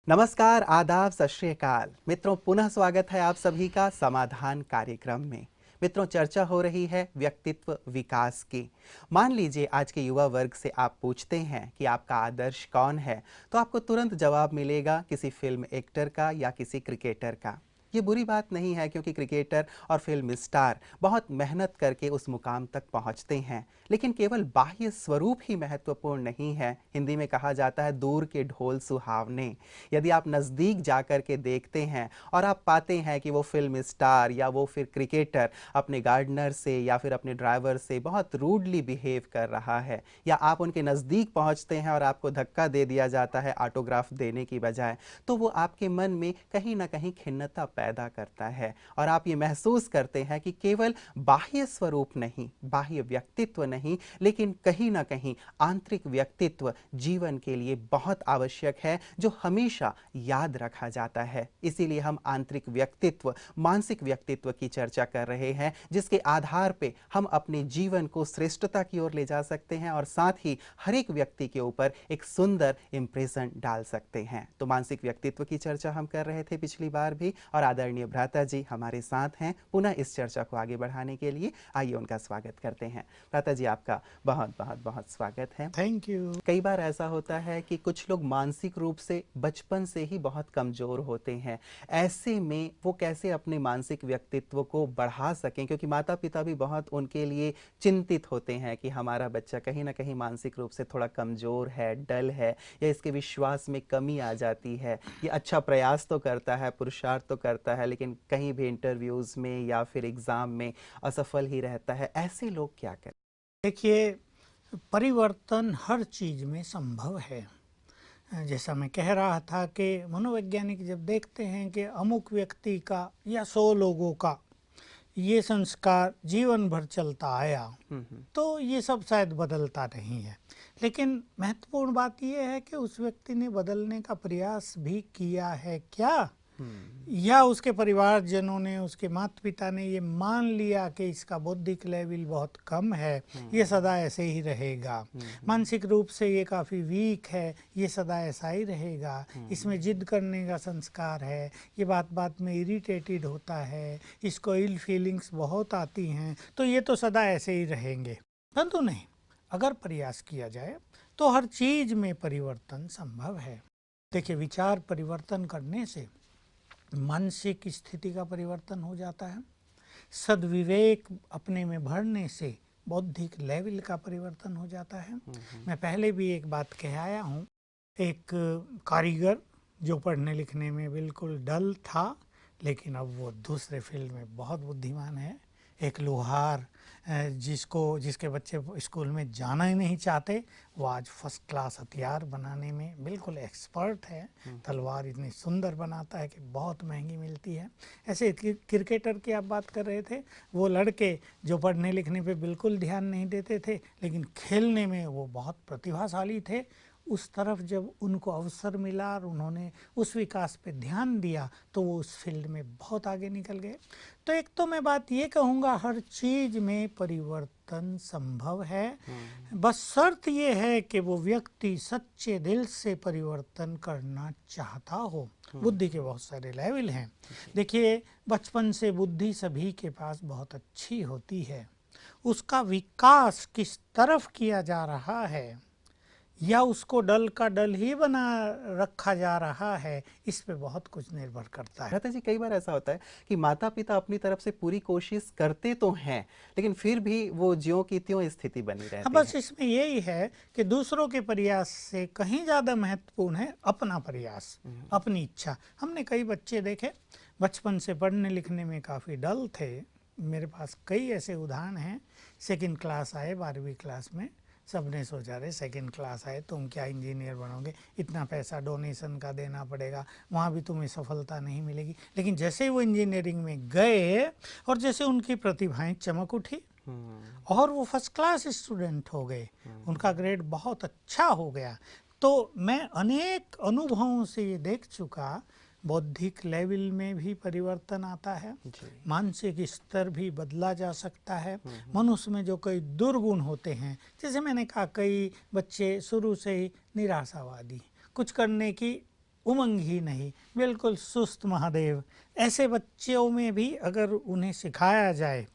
नमस्कार, आदाब, सत श्री अकाल। मित्रों, पुनः स्वागत है आप सभी का समाधान कार्यक्रम में। मित्रों, चर्चा हो रही है व्यक्तित्व विकास की। मान लीजिए आज के युवा वर्ग से आप पूछते हैं कि आपका आदर्श कौन है, तो आपको तुरंत जवाब मिलेगा किसी फिल्म एक्टर का या किसी क्रिकेटर का। ये बुरी बात नहीं है, क्योंकि क्रिकेटर और फिल्म स्टार बहुत मेहनत करके उस मुकाम तक पहुंचते हैं, लेकिन केवल बाह्य स्वरूप ही महत्वपूर्ण नहीं है। हिंदी में कहा जाता है, दूर के ढोल सुहावने। यदि आप नज़दीक जाकर के देखते हैं और आप पाते हैं कि वो फिल्म स्टार या वो फिर क्रिकेटर अपने गार्डनर से या फिर अपने ड्राइवर से बहुत रूडली बिहेव कर रहा है, या आप उनके नज़दीक पहुंचते हैं और आपको धक्का दे दिया जाता है ऑटोग्राफ देने की बजाय, तो वो आपके मन में कहीं ना कहीं खिन्नता पैदा करता है और आप ये महसूस करते हैं कि केवल बाह्य स्वरूप नहीं, बाह्य व्यक्तित्व नहीं, लेकिन कहीं ना कहीं आंतरिक व्यक्तित्व जीवन के लिए बहुत आवश्यक है, जो हमेशा याद रखा जाता है। इसीलिए हम आंतरिक व्यक्तित्व, मानसिक व्यक्तित्व की चर्चा कर रहे हैं, जिसके आधार पे हम अपने जीवन को श्रेष्ठता की ओर ले जा सकते हैं और साथ ही हर एक व्यक्ति के ऊपर एक सुंदर इंप्रेशन डाल सकते हैं। तो मानसिक व्यक्तित्व की चर्चा हम कर रहे थे पिछली बार भी, और आदरणीय भ्राता जी हमारे साथ हैं पुनः इस चर्चा को आगे बढ़ाने के लिए। आइए उनका स्वागत करते हैं। भ्राता जी, आपका बहुत बहुत बहुत स्वागत है। Thank you. कई बार ऐसा होता है कि कुछ लोग मानसिक रूप से बचपन से ही बहुत कमज़ोर होते हैं। ऐसे में वो कैसे अपने मानसिक व्यक्तित्व को बढ़ा सकें, क्योंकि माता पिता भी बहुत उनके लिए चिंतित होते हैं कि हमारा बच्चा कहीं ना कहीं मानसिक रूप से थोड़ा कमज़ोर है, डल है, या इसके विश्वास में कमी आ जाती है। ये अच्छा प्रयास तो करता है, पुरुषार्थ तो करता है, लेकिन कहीं भी इंटरव्यूज़ में या फिर एग्ज़ाम में असफल ही रहता है। ऐसे लोग क्या करें? देखिए, परिवर्तन हर चीज में संभव है। जैसा मैं कह रहा था कि मनोवैज्ञानिक जब देखते हैं कि अमुक व्यक्ति का या 100 लोगों का ये संस्कार जीवन भर चलता आया, तो ये सब शायद बदलता नहीं है। लेकिन महत्वपूर्ण बात यह है कि उस व्यक्ति ने बदलने का प्रयास भी किया है क्या, या उसके परिवारजनों ने, उसके माता पिता ने ये मान लिया कि इसका बौद्धिक लेवल बहुत कम है, ये सदा ऐसे ही रहेगा, मानसिक रूप से ये काफ़ी वीक है, ये सदा ऐसा ही रहेगा, इसमें जिद करने का संस्कार है, ये बात बात में इरिटेटेड होता है, इसको इल फीलिंग्स बहुत आती हैं, तो ये तो सदा ऐसे ही रहेंगे। परंतु नहीं, अगर प्रयास किया जाए तो हर चीज़ में परिवर्तन संभव है। देखिए, विचार परिवर्तन करने से मानसिक स्थिति का परिवर्तन हो जाता है, सद्विवेक अपने में भरने से बौद्धिक लेवल का परिवर्तन हो जाता है। मैं पहले भी एक बात कह आया हूँ, एक कारीगर जो पढ़ने लिखने में बिल्कुल डल था, लेकिन अब वो दूसरे फील्ड में बहुत बुद्धिमान है। एक लोहार जिसके बच्चे स्कूल में जाना ही नहीं चाहते, वो आज फर्स्ट क्लास हथियार बनाने में बिल्कुल एक्सपर्ट है। तलवार इतनी सुंदर बनाता है कि बहुत महंगी मिलती है। ऐसे क्रिकेटर की आप बात कर रहे थे, वो लड़के जो पढ़ने लिखने पे बिल्कुल ध्यान नहीं देते थे, लेकिन खेलने में वो बहुत प्रतिभाशाली थे। उस तरफ जब उनको अवसर मिला और उन्होंने उस विकास पे ध्यान दिया, तो वो उस फील्ड में बहुत आगे निकल गए। तो एक तो मैं बात ये कहूँगा, हर चीज़ में परिवर्तन संभव है, बस शर्त ये है कि वो व्यक्ति सच्चे दिल से परिवर्तन करना चाहता हो। बुद्धि के बहुत सारे लेवल हैं। देखिए, बचपन से बुद्धि सभी के पास बहुत अच्छी होती है, उसका विकास किस तरफ किया जा रहा है, या उसको डल का डल ही बना रखा जा रहा है, इस पे बहुत कुछ निर्भर करता है। भ्राता जी, कई बार ऐसा होता है कि माता पिता अपनी तरफ से पूरी कोशिश करते तो हैं, लेकिन फिर भी वो ज्यों की त्यों स्थिति बनी रहती बस है। इसमें यही है कि दूसरों के प्रयास से कहीं ज़्यादा महत्वपूर्ण है अपना प्रयास, अपनी इच्छा। हमने कई बच्चे देखे बचपन से पढ़ने लिखने में काफ़ी डल थे। मेरे पास कई ऐसे उदाहरण हैं। सेकंड क्लास आए 12वीं क्लास में, सबने सोचा रहे सेकंड क्लास आए तुम क्या इंजीनियर बनोगे, इतना पैसा डोनेशन का देना पड़ेगा, वहाँ भी तुम्हें सफलता नहीं मिलेगी। लेकिन जैसे ही वो इंजीनियरिंग में गए और जैसे उनकी प्रतिभाएं चमक उठी और वो फर्स्ट क्लास स्टूडेंट हो गए, उनका ग्रेड बहुत अच्छा हो गया। तो मैं अनेक अनुभवों से ये देख चुका, बौद्धिक लेवल में भी परिवर्तन आता है, मानसिक स्तर भी बदला जा सकता है। मनुष्य में जो कई दुर्गुण होते हैं, जैसे मैंने कहा, कई बच्चे शुरू से ही निराशावादी, कुछ करने की उमंग ही नहीं, बिल्कुल सुस्त महादेव। ऐसे बच्चों में भी अगर उन्हें सिखाया जाए,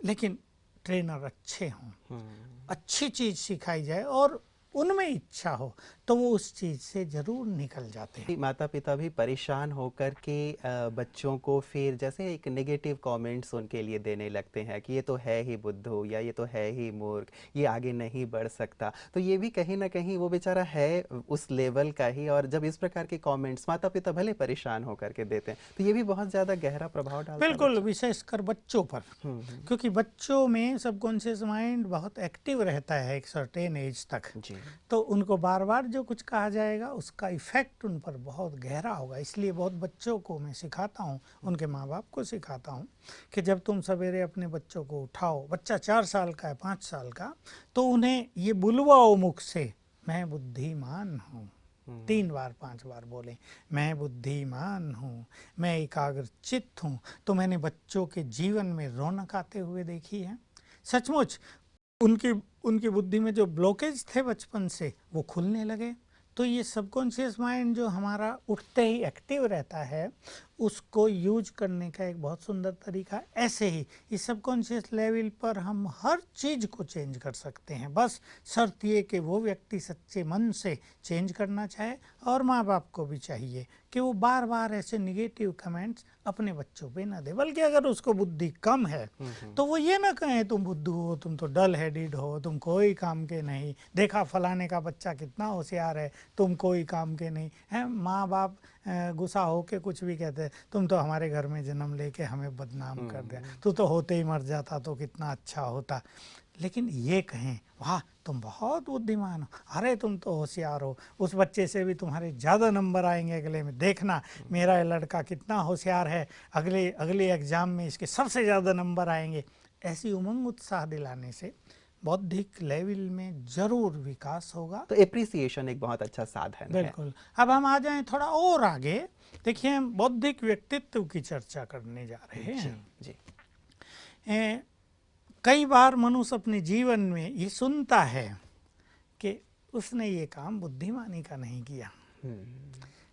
लेकिन ट्रेनर अच्छे हों, अच्छी चीज़ सिखाई जाए और उनमें इच्छा हो, तो वो उस चीज़ से ज़रूर निकल जाते हैं। माता पिता भी परेशान होकर के बच्चों को फिर जैसे एक नेगेटिव कमेंट्स उनके लिए देने लगते हैं कि ये तो है ही बुद्धू, या ये तो है ही मूर्ख, ये आगे नहीं बढ़ सकता। तो ये भी कहीं ना कहीं वो बेचारा है उस लेवल का ही, और जब इस प्रकार के कमेंट्स माता पिता भले परेशान होकर के देते हैं, तो ये भी बहुत ज़्यादा गहरा प्रभाव डालता है बिल्कुल, बच्चे। विशेषकर बच्चों पर, क्योंकि बच्चों में सबकॉन्शियस माइंड बहुत एक्टिव रहता है एक सर्टेन एज तक। जी। तो उनको बार बार जो कुछ कहा जाएगा उसका इफ़ेक्ट उन पर बहुत गहरा होगा। इसलिए बहुत बच्चों को मैं सिखाता हूँ, उनके माँ बाप को सिखाता हूँ कि जब तुम सवेरे अपने बच्चों को उठाओ, बच्चा 4 साल का है, 5 साल का, तो उन्हें ये बुलवाओ मुख से, मैं बुद्धिमान हूँ। 3 बार 5 बार बोलें, मैं बुद्धिमान हूँ, मैं एकाग्रचित्त हूँ। तो मैंने बच्चों के जीवन में रौनक आते हुए देखी है। सचमुच उनकी उनकी बुद्धि में जो ब्लॉकेज थे बचपन से, वो खुलने लगे। तो ये सबकॉन्शियस माइंड जो हमारा उठते ही एक्टिव रहता है, उसको यूज करने का एक बहुत सुंदर तरीका। ऐसे ही इस सबकॉन्शियस लेवल पर हम हर चीज़ को चेंज कर सकते हैं, बस शर्त ये कि वो व्यक्ति सच्चे मन से चेंज करना चाहे, और माँ बाप को भी चाहिए कि वो बार बार ऐसे निगेटिव कमेंट्स अपने बच्चों पे ना दे। बल्कि अगर उसको बुद्धि कम है तो वो ये ना कहें तुम बुद्धू हो, तुम तो डल हेडेड हो, तुम कोई काम के नहीं, देखा फलाने का बच्चा कितना होशियार है, तुम कोई काम के नहीं हैं। माँ बाप गुस्सा हो के कुछ भी कहते हैं, तुम तो हमारे घर में जन्म लेके हमें बदनाम कर दिया, तू तो होते ही मर जाता तो कितना अच्छा होता। लेकिन ये कहें, वाह तुम बहुत बुद्धिमान हो, अरे तुम तो होशियार हो, उस बच्चे से भी तुम्हारे ज़्यादा नंबर आएंगे अगले में, देखना मेरा ये लड़का कितना होशियार है, अगले एग्ज़ाम में इसके सबसे ज़्यादा नंबर आएंगे। ऐसी उमंग उत्साह दिलाने से बौद्धिक लेवल में ज़रूर विकास होगा। तो एप्रिसिएशन एक बहुत अच्छा साधन है। बिल्कुल। अब हम आ जाएं थोड़ा और आगे, देखिए हम बौद्धिक व्यक्तित्व की चर्चा करने जा रहे हैं। जी। कई बार मनुष्य अपने जीवन में ये सुनता है कि उसने ये काम बुद्धिमानी का नहीं किया।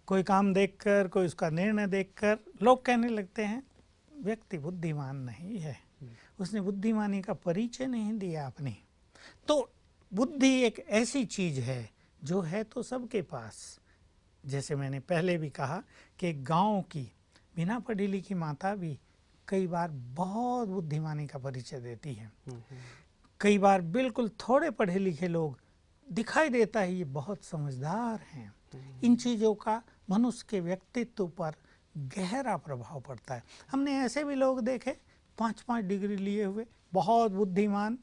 कोई काम देखकर, कोई उसका निर्णय देखकर लोग कहने लगते हैं व्यक्ति बुद्धिमान नहीं है, उसने बुद्धिमानी का परिचय नहीं दिया अपनी। तो बुद्धि एक ऐसी चीज़ है जो है तो सबके पास। जैसे मैंने पहले भी कहा कि गांव की बिना पढ़ी लिखी माता भी कई बार बहुत बुद्धिमानी का परिचय देती है। कई बार बिल्कुल थोड़े पढ़े लिखे लोग दिखाई देता है ये बहुत समझदार हैं। इन चीज़ों का मनुष्य के व्यक्तित्व पर गहरा प्रभाव पड़ता है। हमने ऐसे भी लोग देखे 5-5 डिग्री लिए हुए, बहुत बुद्धिमान,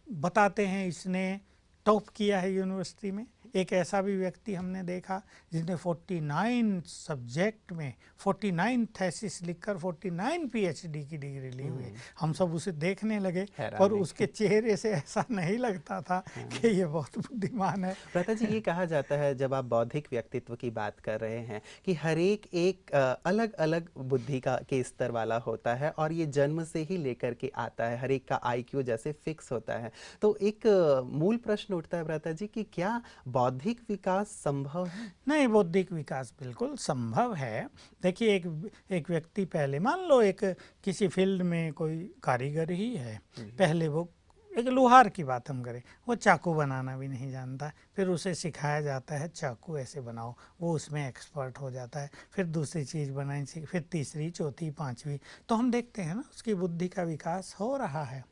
बताते हैं इसने टॉप किया है यूनिवर्सिटी में। एक ऐसा भी व्यक्ति हमने देखा जिसने 49 सब्जेक्ट में 49 थेसिस लिखकर 49 पीएचडी की डिग्री ली हुई है। हम सब उसे देखने लगे, पर उसके चेहरे से ऐसा नहीं लगता था कि ये बहुत बुद्धिमान है। भ्राता जी, ये कहा जाता है जब आप बौद्धिक व्यक्तित्व की बात कर रहे हैं कि हर एक अलग अलग बुद्धि का के स्तर वाला होता है, और ये जन्म से ही लेकर के आता है, हर एक का आईक्यू जैसे फिक्स होता है। तो एक मूल प्रश्न उठता है भ्राता जी कि क्या बौद्धिक विकास संभव है? नहीं, बौद्धिक विकास बिल्कुल संभव है। देखिए एक व्यक्ति, पहले मान लो एक किसी फील्ड में कोई कारीगर ही है, पहले वो एक लोहार की बात हम करें, वो चाकू बनाना भी नहीं जानता, फिर उसे सिखाया जाता है चाकू ऐसे बनाओ, वो उसमें एक्सपर्ट हो जाता है, फिर दूसरी चीज़ बनानी सीख, फिर तीसरी, चौथी, पांचवी, तो हम देखते हैं ना उसकी बुद्धि का विकास हो रहा है।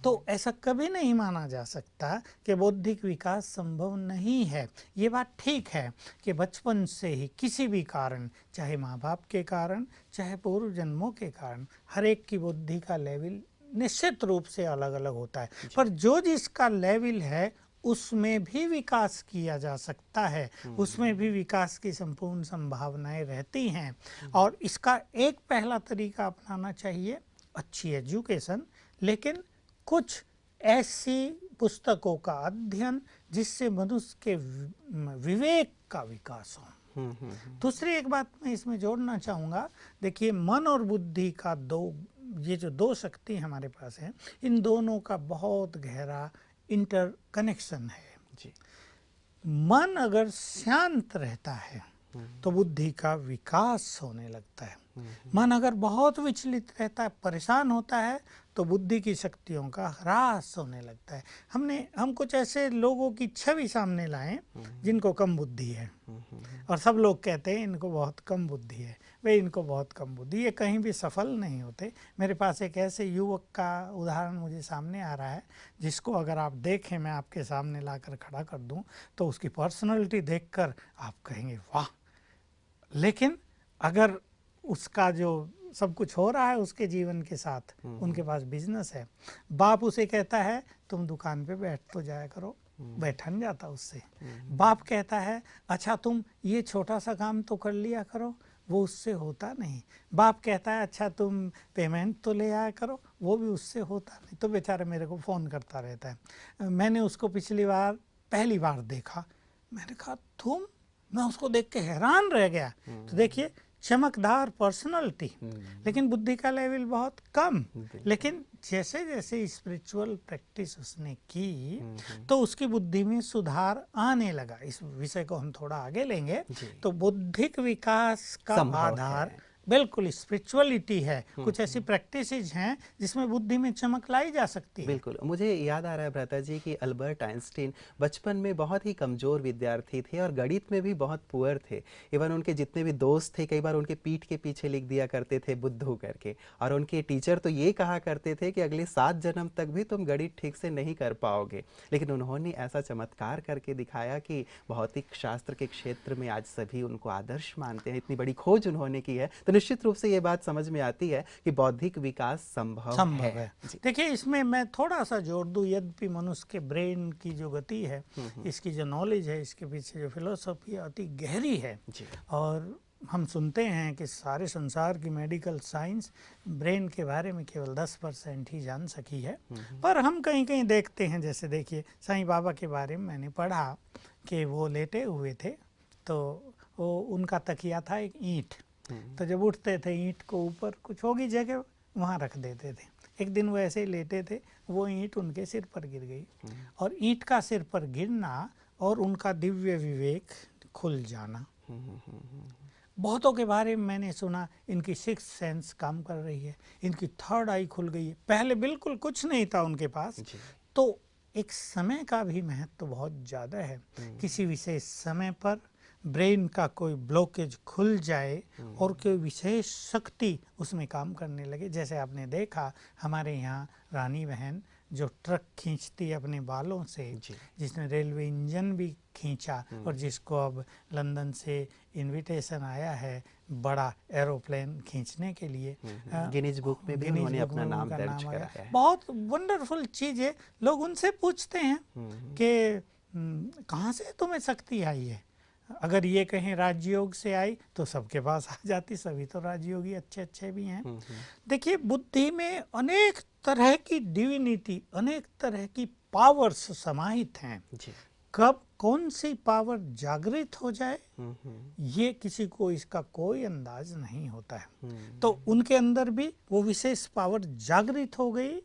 तो ऐसा कभी नहीं माना जा सकता कि बौद्धिक विकास संभव नहीं है। ये बात ठीक है कि बचपन से ही किसी भी कारण, चाहे माँ बाप के कारण, चाहे पूर्व जन्मों के कारण, हर एक की बुद्धि का लेवल निश्चित रूप से अलग अलग होता है, पर जो जिसका लेवल है उसमें भी विकास किया जा सकता है, उसमें भी विकास की संपूर्ण संभावनाएं रहती हैं। और इसका एक पहला तरीका अपनाना चाहिए, अच्छी एजुकेशन, लेकिन कुछ ऐसी पुस्तकों का अध्ययन जिससे मनुष्य के विवेक का विकास हो। दूसरी एक बात मैं इसमें जोड़ना चाहूँगा, देखिए मन और बुद्धि का ये जो दो शक्ति हमारे पास है, इन दोनों का बहुत गहरा इंटर कनेक्शन है। जी। मन अगर शांत रहता है तो बुद्धि का विकास होने लगता है। मन अगर बहुत विचलित रहता है, परेशान होता है, तो बुद्धि की शक्तियों का ह्रास होने लगता है। हम कुछ ऐसे लोगों की छवि सामने लाएं जिनको कम बुद्धि है, और सब लोग कहते हैं इनको बहुत कम बुद्धि है, वे इनको बहुत कम बुद्धि, ये कहीं भी सफल नहीं होते। मेरे पास एक ऐसे युवक का उदाहरण मुझे सामने आ रहा है, जिसको अगर आप देखें, मैं आपके सामने लाकर खड़ा कर दूं, तो उसकी पर्सनालिटी देखकर आप कहेंगे वाह। लेकिन अगर उसका जो सब कुछ हो रहा है उसके जीवन के साथ, उनके पास बिजनेस है, बाप उसे कहता है तुम दुकान पे बैठ तो जाया करो, बैठा नहीं जाता उससे। बाप कहता है अच्छा तुम ये छोटा सा काम तो कर लिया करो, वो उससे होता नहीं। बाप कहता है अच्छा तुम पेमेंट तो ले आया करो, वो भी उससे होता नहीं। तो बेचारा मेरे को फ़ोन करता रहता है। मैंने उसको पहली बार देखा, मैंने कहा तुम, मैं उसको देख के हैरान रह गया। तो देखिए, चमकदार पर्सनालिटी, लेकिन बुद्धि का लेवल बहुत कम। लेकिन जैसे जैसे स्पिरिचुअल प्रैक्टिस उसने की, तो उसकी बुद्धि में सुधार आने लगा। इस विषय को हम थोड़ा आगे लेंगे। तो बौद्धिक विकास का आधार बिल्कुल स्पिरिचुअलिटी है। कुछ ऐसी प्रैक्टिसेज हैं जिसमें बुद्धि में चमक लाई जा सकती है। बिल्कुल, मुझे याद आ रहा है भ्राता जी कि अल्बर्ट आइंस्टीन बचपन में बहुत ही कमज़ोर विद्यार्थी थे और गणित में भी बहुत पुअर थे। इवन उनके जितने भी दोस्त थे, कई बार उनके पीठ के पीछे लिख दिया करते थे बुद्धू करके, और उनके टीचर तो ये कहा करते थे कि अगले 7 जन्म तक भी तुम गणित ठीक से नहीं कर पाओगे। लेकिन उन्होंने ऐसा चमत्कार करके दिखाया कि भौतिक शास्त्र के क्षेत्र में आज सभी उनको आदर्श मानते हैं। इतनी बड़ी खोज उन्होंने की है, तो निश्चित रूप से ये बात समझ में आती है कि बौद्धिक विकास संभव है। देखिए, इसमें मैं थोड़ा सा जोड़ दूं, यद्यपि मनुष्य के ब्रेन की जो गति है, इसकी जो नॉलेज है, इसके पीछे जो फिलोसफी है, अति गहरी है। और हम सुनते हैं कि सारे संसार की मेडिकल साइंस ब्रेन के बारे में केवल 10% ही जान सकी है। पर हम कहीं कहीं देखते हैं, जैसे देखिए साईं बाबा के बारे में मैंने पढ़ा कि वो लेटे हुए थे, तो वो उनका तकिया था एक ईंट। तो जब उठते थे, ईंट को ऊपर कुछ होगी जगह वहाँ रख देते थे। एक दिन वो ऐसे ही लेटे थे, वो ईंट उनके सिर पर गिर गई, और ईंट का सिर पर गिरना और उनका दिव्य विवेक खुल जाना। बहुतों के बारे में मैंने सुना इनकी 6th सेंस काम कर रही है, इनकी 3rd आई खुल गई है। पहले बिल्कुल कुछ नहीं था उनके पास। तो एक समय का भी महत्व बहुत ज़्यादा है। किसी विशेष समय पर ब्रेन का कोई ब्लॉकेज खुल जाए और कोई विशेष शक्ति उसमें काम करने लगे। जैसे आपने देखा हमारे यहाँ रानी बहन जो ट्रक खींचती अपने बालों से, जिसने रेलवे इंजन भी खींचा, और जिसको अब लंदन से इनविटेशन आया है बड़ा एरोप्लेन खींचने के लिए, गिनीज बुक में भी उन्होंने अपना नाम दर्ज कराया है। बहुत वंडरफुल चीज़ है। लोग उनसे पूछते हैं कि कहाँ से तुम्हें शक्ति आई है। अगर ये कहें राजयोग से आई तो सबके पास आ जाती, सभी तो राजयोगी अच्छे अच्छे भी हैं। देखिए, बुद्धि में अनेक तरह की डिविनिटी, अनेक तरह की पावर्स समाहित हैं। कब कौन सी पावर जागृत हो जाए, ये किसी को इसका कोई अंदाज नहीं होता है। तो उनके अंदर भी वो विशेष पावर जागृत हो गई,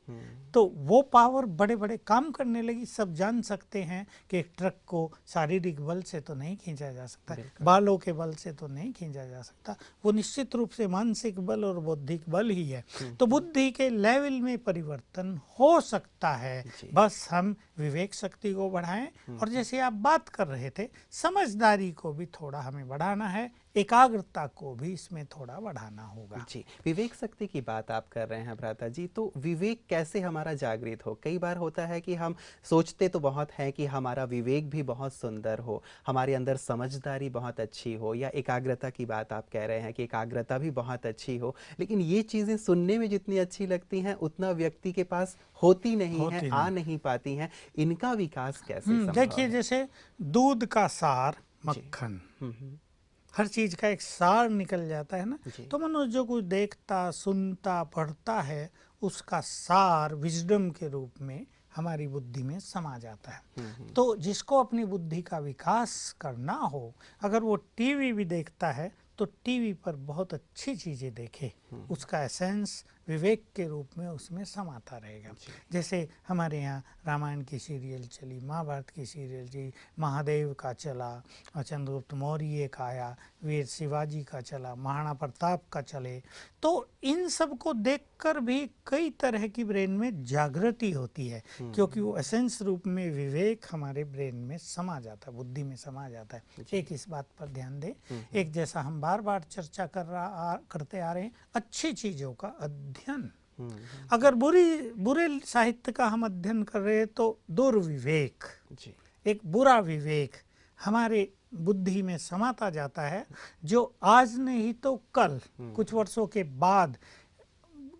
तो वो पावर बड़े बड़े काम करने लगी। सब जान सकते हैं कि एक ट्रक को शारीरिक बल से तो नहीं खींचा जा सकता, बालों के बल से तो नहीं खींचा जा सकता, वो निश्चित रूप से मानसिक बल और बौद्धिक बल ही है। तो बुद्धि के लेवल में परिवर्तन हो सकता है, बस हम विवेक शक्ति को बढ़ाएं। और जैसे आप बात कर रहे थे, समझदारी को भी थोड़ा हमें बढ़ाना है, एकाग्रता को भी इसमें थोड़ा बढ़ाना होगा। जी, विवेक शक्ति की बात आप कर रहे हैं भ्राता जी, तो विवेक कैसे हमारा जागृत हो? कई बार होता है कि हम सोचते तो बहुत हैं कि हमारा विवेक भी बहुत सुंदर हो, हमारे अंदर समझदारी बहुत अच्छी हो, या एकाग्रता की बात आप कह रहे हैं कि एकाग्रता भी बहुत अच्छी हो, लेकिन ये चीज़ें सुनने में जितनी अच्छी लगती हैं उतना व्यक्ति के पास होती नहीं है, आ नहीं पाती हैं। इनका विकास कैसे संभव है? देखिए, जैसे दूध का सार मक्खन, हर चीज का एक सार निकल जाता है ना। तो मनुष्य जो कुछ देखता, सुनता, पढ़ता है, उसका सार विजडम के रूप में हमारी बुद्धि में समा जाता है। तो जिसको अपनी बुद्धि का विकास करना हो, अगर वो टीवी भी देखता है तो टीवी पर बहुत अच्छी चीज़ें देखे, उसका एसेंस विवेक के रूप में उसमें समाता रहेगा। जैसे हमारे यहाँ रामायण की सीरियल चली, महाभारत की सीरियल चली, महादेव का चला, चंद्रगुप्त मौर्य का आया, वीर शिवाजी का चला, महाराणा प्रताप का चले, तो इन सब को देखकर भी कई तरह की ब्रेन में जागृति होती है, क्योंकि वो एसेंस रूप में विवेक हमारे ब्रेन में समा जाता है, बुद्धि में समा जाता है। एक इस बात पर ध्यान दें, एक जैसा हम बार बार चर्चा करते आ रहे हैं, अच्छी चीजों का अध्ययन। अगर बुरे साहित्य का हम अध्ययन कर रहे हैं तो दुर्विवेक, एक बुरा विवेक हमारे बुद्धि में समाता जाता है, जो आज नहीं तो कल, कुछ वर्षों के बाद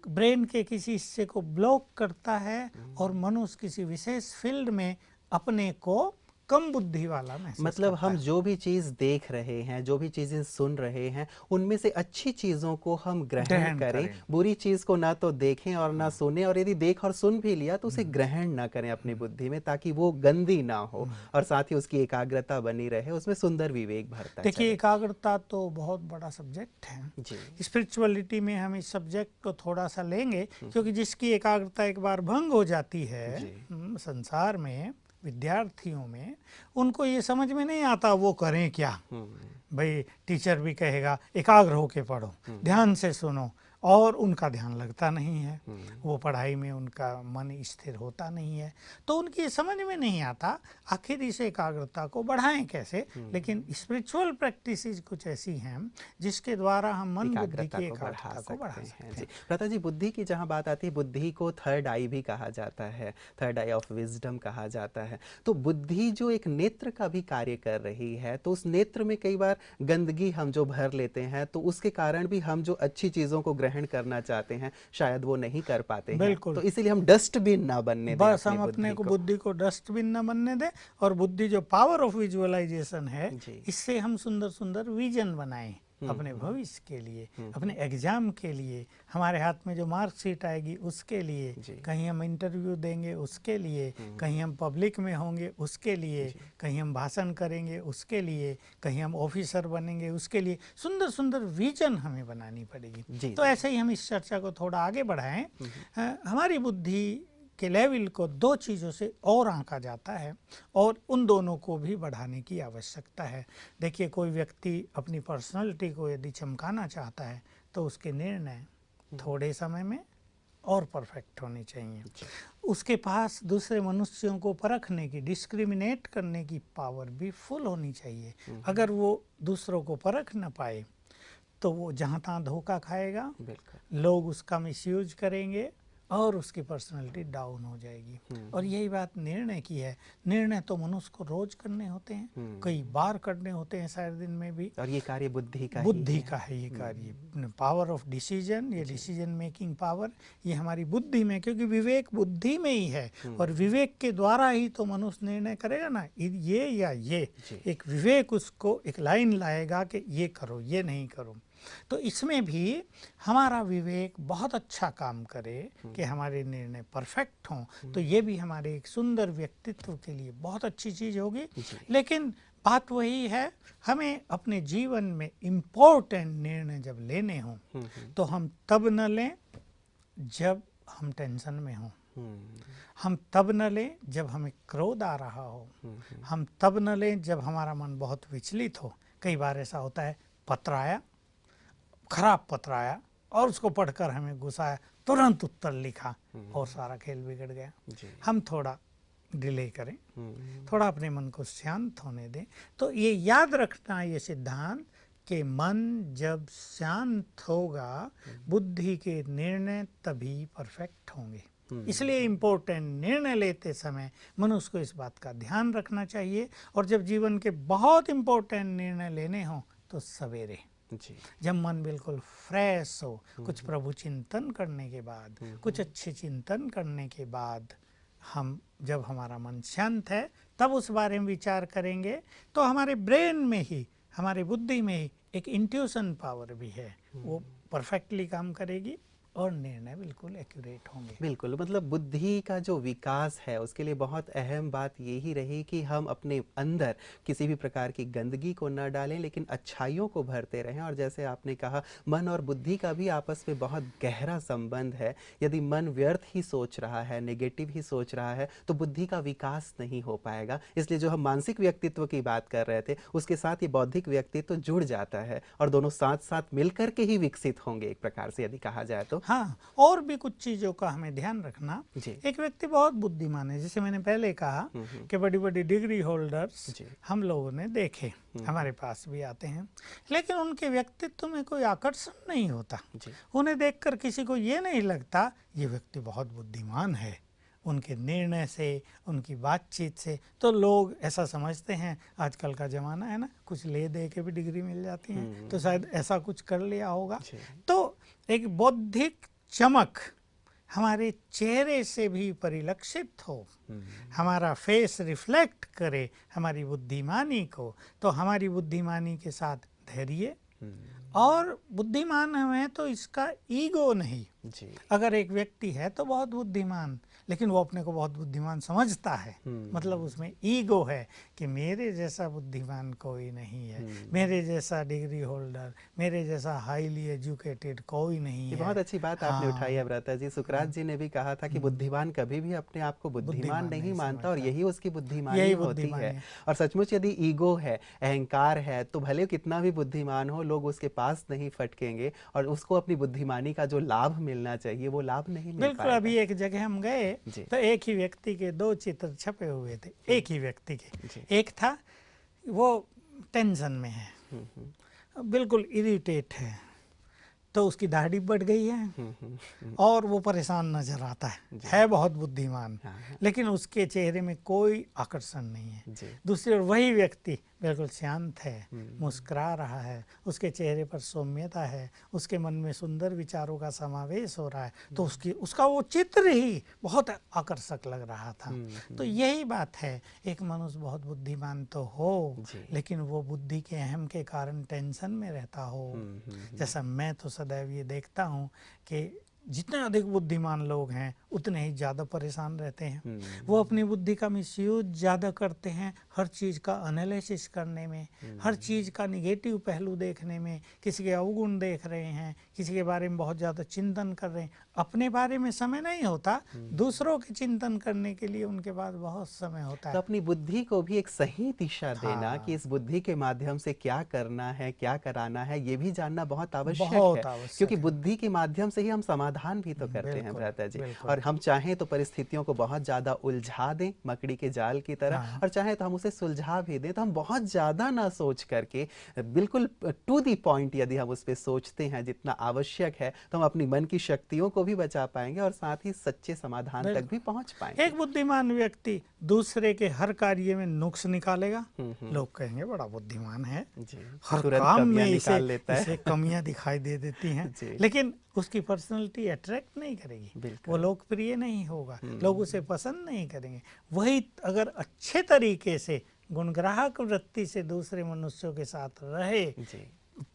ब्रेन के किसी हिस्से को ब्लॉक करता है और मनुष्य किसी विशेष फील्ड में अपने को कम बुद्धि वाला महसूस मतलब करता हम है। जो भी चीज देख रहे हैं, जो भी चीजें सुन रहे हैं, उनमें से अच्छी चीजों को हम ग्रहण करें, बुरी चीज को ना तो देखें और ना सुने, और यदि देख और सुन भी लिया तो उसे ग्रहण ना करें अपनी बुद्धि में, ताकि वो गंदी ना हो और साथ ही उसकी एकाग्रता बनी रहे, उसमें सुंदर विवेक भरता देखिए, चले। एकाग्रता तो बहुत बड़ा सब्जेक्ट है जी। स्पिरिचुअलिटी में। हम इस सब्जेक्ट को थोड़ा सा लेंगे, क्योंकि जिसकी एकाग्रता एक बार भंग हो जाती है संसार में, विद्यार्थियों में, उनको ये समझ में नहीं आता वो करें क्या। भाई टीचर भी कहेगा एकाग्र होके पढ़ो, ध्यान से सुनो, और उनका ध्यान लगता नहीं है, वो पढ़ाई में उनका मन स्थिर होता नहीं है, तो उनकी समझ में नहीं आता आखिर इस एकाग्रता को बढ़ाएं कैसे। लेकिन स्पिरिचुअल प्रैक्टिसेस कुछ ऐसी हैं जिसके द्वारा हम मन बुद्धि की एकाग्रता को बढ़ा सकते हैं। प्रता जी, बुद्धि की जहाँ बात आती है, बुद्धि को थर्ड आई भी कहा जाता है, थर्ड आई ऑफ विजडम कहा जाता है। तो बुद्धि जो एक नेत्र का भी कार्य कर रही है, तो उस नेत्र में कई बार गंदगी हम जो भर लेते हैं, तो उसके कारण भी हम जो अच्छी चीजों को ग्रहण करना चाहते हैं शायद वो नहीं कर पाते हैं। बिल्कुल। तो इसीलिए हम डस्टबिन ना बनने दें, बस हम अपने को बुद्धि को डस्टबिन ना बनने दें, और बुद्धि जो पावर ऑफ विजुअलाइजेशन है, इससे हम सुंदर सुंदर विजन बनाएं अपने भविष्य के लिए, अपने एग्जाम के लिए, हमारे हाथ में जो मार्कशीट आएगी उसके लिए, कहीं हम इंटरव्यू देंगे उसके लिए, कहीं हम पब्लिक में होंगे उसके लिए, कहीं हम भाषण करेंगे उसके लिए, कहीं हम ऑफिसर बनेंगे उसके लिए, सुंदर सुंदर विजन हमें बनानी पड़ेगी। तो ऐसे ही हम इस चर्चा को थोड़ा आगे बढ़ाएं। हमारी बुद्धि के लेवल को दो चीज़ों से और आंका जाता है, और उन दोनों को भी बढ़ाने की आवश्यकता है। देखिए, कोई व्यक्ति अपनी पर्सनालिटी को यदि चमकाना चाहता है तो उसके निर्णय थोड़े समय में और परफेक्ट होने चाहिए। उसके पास दूसरे मनुष्यों को परखने की, डिस्क्रिमिनेट करने की पावर भी फुल होनी चाहिए। अगर वो दूसरों को परख ना पाए तो वो जहाँ तहाँ धोखा खाएगा, लोग उसका मिसयूज करेंगे और उसकी पर्सनालिटी डाउन हो जाएगी। और यही बात निर्णय की है। निर्णय तो मनुष्य को रोज करने होते हैं, कई बार करने होते हैं सारे दिन में भी, और ये कार्य बुद्धि का है ये कार्य। पावर ऑफ डिसीजन, ये डिसीजन मेकिंग पावर, ये हमारी बुद्धि में, क्योंकि विवेक बुद्धि में ही है, और विवेक के द्वारा ही तो मनुष्य निर्णय करेगा ना, ये या ये। एक विवेक उसको एक लाइन लाएगा कि ये करो, ये नहीं करो। तो इसमें भी हमारा विवेक बहुत अच्छा काम करे कि हमारे निर्णय परफेक्ट हों, तो ये भी हमारे एक सुंदर व्यक्तित्व के लिए बहुत अच्छी चीज़ होगी। लेकिन बात वही है, हमें अपने जीवन में इम्पोर्टेंट निर्णय जब लेने हों तो हम तब न लें जब हम टेंशन में हों, हम तब न लें जब हमें क्रोध आ रहा हो, हम तब न लें जब हमारा मन बहुत विचलित हो। कई बार ऐसा होता है, पत्र आया, खराब पत्र आया, और उसको पढ़कर हमें गुस्सा आया, तुरंत उत्तर लिखा और सारा खेल बिगड़ गया। हम थोड़ा डिले करें, थोड़ा अपने मन को शांत होने दें। तो ये याद रखना, ये सिद्धांत, कि मन जब शांत होगा, बुद्धि के निर्णय तभी परफेक्ट होंगे। इसलिए इम्पोर्टेंट निर्णय लेते समय मनुष्य को इस बात का ध्यान रखना चाहिए। और जब जीवन के बहुत इम्पोर्टेंट निर्णय लेने हों तो सवेरे, जब मन बिल्कुल फ्रेश हो, कुछ प्रभु चिंतन करने के बाद, कुछ अच्छे चिंतन करने के बाद, हम जब हमारा मन शांत है तब उस बारे में विचार करेंगे, तो हमारे ब्रेन में ही, हमारी बुद्धि में ही एक इंट्यूशन पावर भी है, वो परफेक्टली काम करेगी और निर्णय बिल्कुल एक्यूरेट होंगे। बिल्कुल, मतलब बुद्धि का जो विकास है उसके लिए बहुत अहम बात यही रही कि हम अपने अंदर किसी भी प्रकार की गंदगी को न डालें, लेकिन अच्छाइयों को भरते रहें। और जैसे आपने कहा, मन और बुद्धि का भी आपस में बहुत गहरा संबंध है। यदि मन व्यर्थ ही सोच रहा है, नेगेटिव ही सोच रहा है, तो बुद्धि का विकास नहीं हो पाएगा। इसलिए जो हम मानसिक व्यक्तित्व की बात कर रहे थे, उसके साथ ये बौद्धिक व्यक्तित्व जुड़ जाता है और दोनों साथ साथ मिलकर के ही विकसित होंगे एक प्रकार से, यदि कहा जाए तो। हाँ, और भी कुछ चीज़ों का हमें ध्यान रखना। जी। एक व्यक्ति बहुत बुद्धिमान है, जैसे मैंने पहले कहा कि बड़ी बड़ी डिग्री होल्डर्स जी। हम लोगों ने देखे, हमारे पास भी आते हैं, लेकिन उनके व्यक्तित्व में कोई आकर्षण नहीं होता। जी। उन्हें देखकर किसी को ये नहीं लगता ये व्यक्ति बहुत बुद्धिमान है। उनके निर्णय से, उनकी बातचीत से तो लोग ऐसा समझते हैं। आजकल का ज़माना है ना, कुछ ले दे के भी डिग्री मिल जाती है, तो शायद ऐसा कुछ कर लिया होगा। जी। तो एक बौद्धिक चमक हमारे चेहरे से भी परिलक्षित हो, हमारा फेस रिफ्लेक्ट करे हमारी बुद्धिमानी को, तो हमारी बुद्धिमानी के साथ धैर्य, और बुद्धिमान हमें तो इसका ईगो नहीं। जी। अगर एक व्यक्ति है तो बहुत बुद्धिमान, लेकिन वो अपने को बहुत बुद्धिमान समझता है, मतलब उसमें ईगो है कि मेरे जैसा बुद्धिमान कोई नहीं है, मेरे जैसा डिग्री होल्डर, मेरे जैसा हाईली एजुकेटेड कोई नहीं ये है। बहुत अच्छी बात आपने उठाई है भ्राता जी। सुकरात जी ने भी कहा था कि बुद्धिमान कभी भी अपने आप को बुद्धिमान नहीं मानता, और यही उसकी बुद्धिमानी होती है। और सचमुच यदि ईगो है, अहंकार है, तो भले कितना भी बुद्धिमान हो, लोग उसके पास नहीं फटकेंगे और उसको अपनी बुद्धिमानी का जो लाभ मिलना चाहिए वो लाभ नहीं मिल बिल्कुल। पाएगा। अभी एक जगह हम गए तो एक ही व्यक्ति के 2 चित्र छपे हुए थे, एक ही व्यक्ति के। एक था वो टेंशन में है, बिल्कुल इरिटेट तो उसकी दाढ़ी बढ़ गई है और वो परेशान नजर आता है बहुत बुद्धिमान, लेकिन उसके चेहरे में कोई आकर्षण नहीं है। दूसरी ओर वही व्यक्ति बिल्कुल शांत है, मुस्कुरा रहा है, उसके चेहरे पर सौम्यता है, उसके मन में सुंदर विचारों का समावेश हो रहा है, तो उसका वो चित्र ही बहुत आकर्षक लग रहा था। तो यही बात है, एक मनुष्य बहुत बुद्धिमान तो हो, लेकिन वो बुद्धि के अहम के कारण टेंशन में रहता हो। जैसा मैं तो सदैव ये देखता हूँ कि जितने अधिक बुद्धिमान लोग हैं उतने ही ज़्यादा परेशान रहते हैं। वो अपनी बुद्धि का मिसयूज ज़्यादा करते हैं, हर चीज़ का एनालिसिस करने में, हर चीज़ का निगेटिव पहलू देखने में, किसी के अवगुण देख रहे हैं, किसी के बारे में बहुत ज़्यादा चिंतन कर रहे हैं। अपने बारे में समय नहीं होता, दूसरों के चिंतन करने के लिए उनके पास बहुत समय होता है। तो अपनी बुद्धि को भी एक सही दिशा देना कि इस बुद्धि के माध्यम से क्या करना है, क्या कराना है, ये भी जानना बहुत आवश्यक है, क्योंकि बुद्धि के माध्यम से ही हम समाधान भी तो करते हैं भ्राता जी। और हम चाहें तो परिस्थितियों को बहुत ज़्यादा उलझा दें मकड़ी के जाल की तरह, और चाहें तो हम उसे सुलझा भी दें। तो हम बहुत ज़्यादा ना सोच करके बिल्कुल टू दी पॉइंट यदि हम उस पर सोचते हैं जितना आवश्यक है, तो हम अपनी मन की शक्तियों को भी बचा पाएंगे और साथ ही सच्चे समाधान तक भी पहुंच पाएंगे। एक बुद्धिमान व्यक्ति दूसरे के हर कार्य में नुक्स निकालेगा, लोग कहेंगे बड़ा बुद्धिमान है, हर काम में इसे कमियां दिखाई दे देती हैं, लेकिन उसकी पर्सनैलिटी अट्रैक्ट नहीं करेगी, वो लोकप्रिय नहीं होगा, लोग उसे पसंद नहीं करेंगे। वही अगर अच्छे तरीके से गुणग्राहक वृत्ति से दूसरे मनुष्यों के साथ रहे,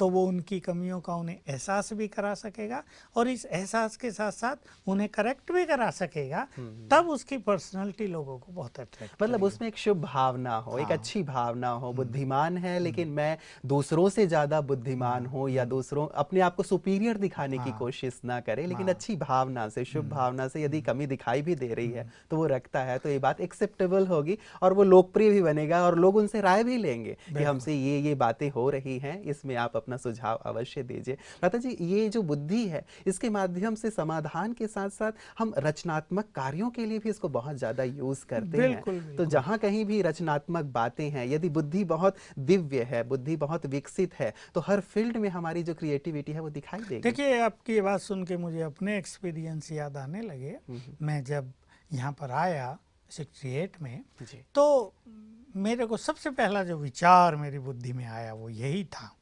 तो वो उनकी कमियों का उन्हें एहसास भी करा सकेगा, और इस एहसास के साथ साथ उन्हें करेक्ट भी करा सकेगा। तब उसकी पर्सनालिटी लोगों को बहुत अट्रैक्ट, मतलब उसमें एक शुभ भावना हो, एक अच्छी भावना हो। बुद्धिमान है लेकिन मैं दूसरों से ज़्यादा बुद्धिमान हूँ, या दूसरों अपने आप को सुपीरियर दिखाने की कोशिश ना करे, लेकिन अच्छी भावना से, शुभ भावना से यदि कमी दिखाई भी दे रही है तो वो रखता है, तो ये बात एक्सेप्टेबल होगी और वो लोकप्रिय भी बनेगा, और लोग उनसे राय भी लेंगे कि हमसे ये बातें हो रही हैं, इसमें आप अपना सुझाव अवश्य दीजिए। भ्राता जी, ये जो बुद्धि है इसके माध्यम से समाधान के साथ साथ हम रचनात्मक कार्यों के लिए भी इसको बहुत ज्यादा यूज करते हैं। तो जहां कहीं भी रचनात्मक बातें हैं, यदि बुद्धि बहुत दिव्य है, बुद्धि बहुत विकसित है, तो हर फील्ड में हमारी जो क्रिएटिविटी है वो दिखाई देगी। देखिए, आपकी बात सुन के मुझे अपने एक्सपीरियंस याद आने लगे। मैं जब यहाँ पर आया 68 में, तो मेरे को सबसे पहला जो विचार मेरी बुद्धि में आया वो यही था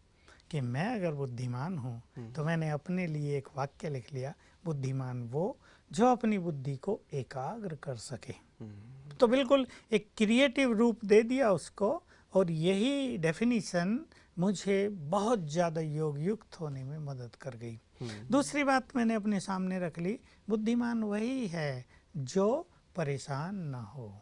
कि मैं अगर बुद्धिमान हूँ तो मैंने अपने लिए एक वाक्य लिख लिया, बुद्धिमान वो जो अपनी बुद्धि को एकाग्र कर सके। तो बिल्कुल एक क्रिएटिव रूप दे दिया उसको, और यही डेफिनेशन मुझे बहुत ज़्यादा योग युक्त होने में मदद कर गई। दूसरी बात मैंने अपने सामने रख ली, बुद्धिमान वही है जो परेशान ना हो।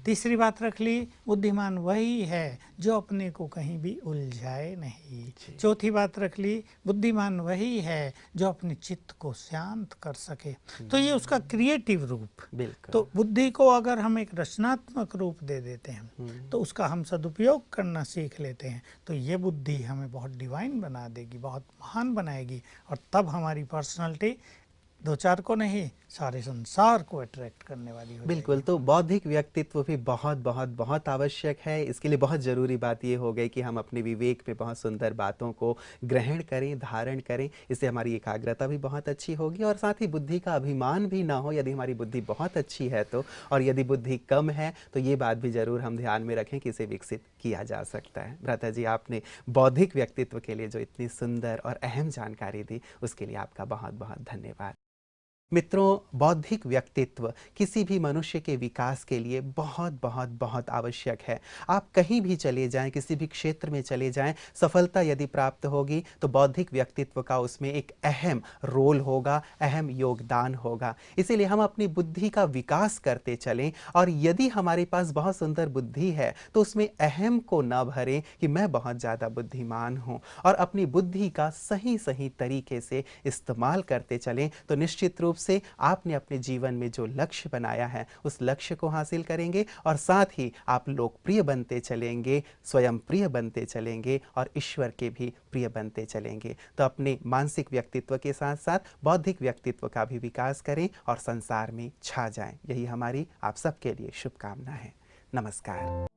तीसरी बात रख ली, बुद्धिमान वही है जो अपने को कहीं भी उलझाए नहीं। चौथी बात रख ली, बुद्धिमान वही है जो अपने चित्त को शांत कर सके। तो ये उसका क्रिएटिव रूप। तो बुद्धि को अगर हम एक रचनात्मक रूप दे देते हैं तो उसका हम सदुपयोग करना सीख लेते हैं, तो ये बुद्धि हमें बहुत डिवाइन बना देगी, बहुत महान बनाएगी, और तब हमारी पर्सनालिटी दो चार को नहीं, सारे संसार को अट्रैक्ट करने वाली हो। बिल्कुल। तो बौद्धिक व्यक्तित्व भी बहुत बहुत बहुत आवश्यक है। इसके लिए बहुत ज़रूरी बात ये हो गई कि हम अपने विवेक पे बहुत सुंदर बातों को ग्रहण करें, धारण करें। इससे हमारी एकाग्रता भी बहुत अच्छी होगी और साथ ही बुद्धि का अभिमान भी ना हो। यदि हमारी बुद्धि बहुत अच्छी है तो, और यदि बुद्धि कम है तो ये बात भी ज़रूर हम ध्यान में रखें कि इसे विकसित किया जा सकता है। भ्राता जी, आपने बौद्धिक व्यक्तित्व के लिए जो इतनी सुंदर और अहम जानकारी दी, उसके लिए आपका बहुत बहुत धन्यवाद। मित्रों, बौद्धिक व्यक्तित्व किसी भी मनुष्य के विकास के लिए बहुत बहुत बहुत आवश्यक है। आप कहीं भी चले जाएं, किसी भी क्षेत्र में चले जाएं, सफलता यदि प्राप्त होगी तो बौद्धिक व्यक्तित्व का उसमें एक अहम रोल होगा, अहम योगदान होगा। इसीलिए हम अपनी बुद्धि का विकास करते चलें, और यदि हमारे पास बहुत सुंदर बुद्धि है तो उसमें अहम को न भरें कि मैं बहुत ज़्यादा बुद्धिमान हूँ, और अपनी बुद्धि का सही सही तरीके से इस्तेमाल करते चलें तो निश्चित रूप से आपने अपने जीवन में जो लक्ष्य बनाया है उस लक्ष्य को हासिल करेंगे, और साथ ही आप लोकप्रिय बनते चलेंगे, स्वयं प्रिय बनते चलेंगे और ईश्वर के भी प्रिय बनते चलेंगे। तो अपने मानसिक व्यक्तित्व के साथ साथ बौद्धिक व्यक्तित्व का भी विकास करें और संसार में छा जाएं। यही हमारी आप सबके लिए शुभकामना है। नमस्कार।